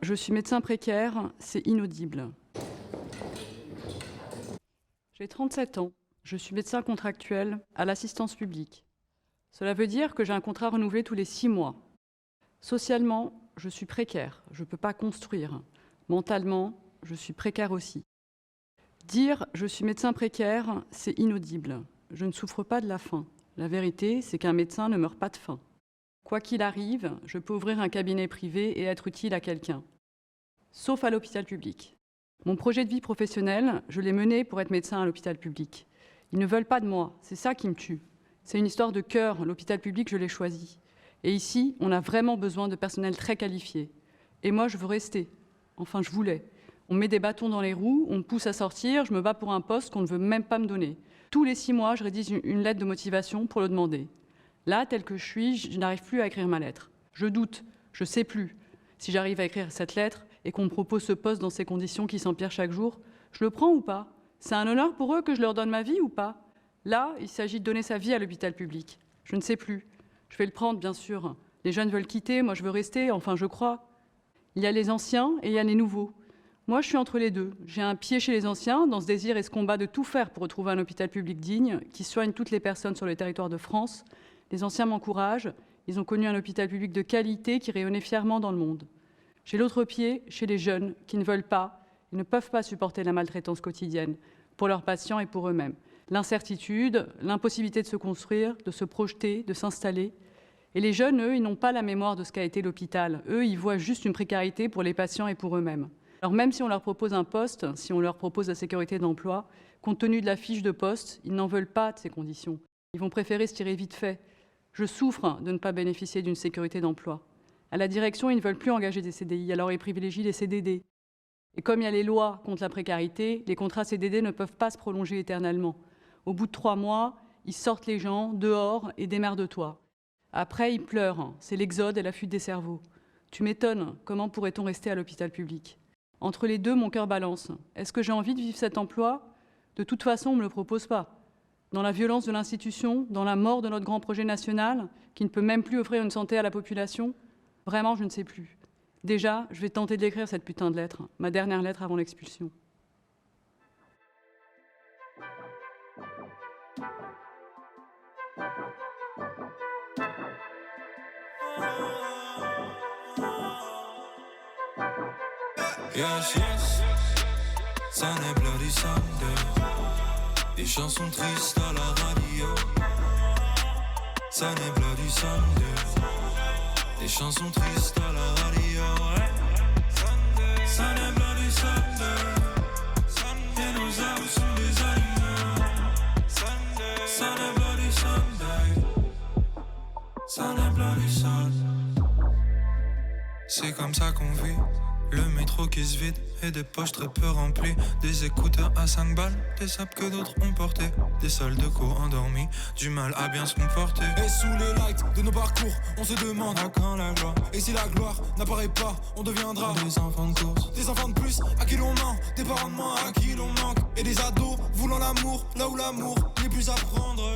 Je suis médecin précaire, c'est inaudible. J'ai 37 ans, je suis médecin contractuel à l'assistance publique. Cela veut dire que j'ai un contrat renouvelé tous les 6 mois. Socialement, je suis précaire, je ne peux pas construire. Mentalement, je suis précaire aussi. Dire « je suis médecin précaire », c'est inaudible. Je ne souffre pas de la faim. La vérité, c'est qu'un médecin ne meurt pas de faim. Quoi qu'il arrive, je peux ouvrir un cabinet privé et être utile à quelqu'un. Sauf à l'hôpital public. Mon projet de vie professionnelle, je l'ai mené pour être médecin à l'hôpital public. Ils ne veulent pas de moi, c'est ça qui me tue. C'est une histoire de cœur, l'hôpital public, je l'ai choisi. Et ici, on a vraiment besoin de personnel très qualifié. Et moi, je veux rester. Enfin, je voulais. On me met des bâtons dans les roues, on me pousse à sortir, je me bats pour un poste qu'on ne veut même pas me donner. Tous les 6 mois, je rédige une lettre de motivation pour le demander. Là, tel que je suis, je n'arrive plus à écrire ma lettre. Je doute, je ne sais plus. Si j'arrive à écrire cette lettre et qu'on me propose ce poste dans ces conditions qui s'empirent chaque jour, je le prends ou pas? C'est un honneur pour eux que je leur donne ma vie ou pas? Là, il s'agit de donner sa vie à l'hôpital public. Je ne sais plus. Je vais le prendre, bien sûr. Les jeunes veulent quitter, moi je veux rester, enfin je crois. Il y a les anciens et il y a les nouveaux. Moi, je suis entre les deux. J'ai un pied chez les anciens, dans ce désir et ce combat de tout faire pour retrouver un hôpital public digne, qui soigne toutes les personnes sur le territoire de France. Les anciens m'encouragent. Ils ont connu un hôpital public de qualité qui rayonnait fièrement dans le monde. J'ai l'autre pied chez les jeunes qui ne veulent pas et ne peuvent pas supporter la maltraitance quotidienne pour leurs patients et pour eux-mêmes. L'incertitude, l'impossibilité de se construire, de se projeter, de s'installer. Et les jeunes, eux, ils n'ont pas la mémoire de ce qu'a été l'hôpital. Eux, ils voient juste une précarité pour les patients et pour eux-mêmes. Alors même si on leur propose un poste, si on leur propose la sécurité d'emploi, compte tenu de la fiche de poste, ils n'en veulent pas de ces conditions. Ils vont préférer se tirer vite fait. Je souffre de ne pas bénéficier d'une sécurité d'emploi. À la direction, ils ne veulent plus engager des CDI, alors ils privilégient les CDD. Et comme il y a les lois contre la précarité, les contrats CDD ne peuvent pas se prolonger éternellement. Au bout de 3 mois, ils sortent les gens dehors et démerde-toi. Après, ils pleurent. C'est l'exode et la fuite des cerveaux. Tu m'étonnes, comment pourrait-on rester à l'hôpital public? Entre les deux, mon cœur balance. Est-ce que j'ai envie de vivre cet emploi? De toute façon, on ne me le propose pas. Dans la violence de l'institution, dans la mort de notre grand projet national, qui ne peut même plus offrir une santé à la population, vraiment, je ne sais plus. Déjà, je vais tenter d'écrire cette putain de lettre, ma dernière lettre avant l'expulsion. Yes, yes, ça n'est Bloody Sunday. Des chansons tristes à la radio. Ça n'est Bloody Sunday. Des chansons tristes à la radio. Ça n'est Bloody Sunday. Et nos âmes sont des animaux. Ça n'est Bloody Sunday. Ça n'est Bloody Sunday. C'est comme ça qu'on vit. Le métro qui se vide et des poches très peu remplies. Des écouteurs à 5 balles, des sapes que d'autres ont portés. Des salles de cours endormies, du mal à bien se comporter. Et sous les lights de nos parcours, on se demande à quand la gloire. Et si la gloire n'apparaît pas, on deviendra des enfants de course. Des enfants de plus, à qui l'on ment. Des parents de moins, à qui l'on manque. Et des ados, voulant l'amour, là où l'amour n'est plus à prendre.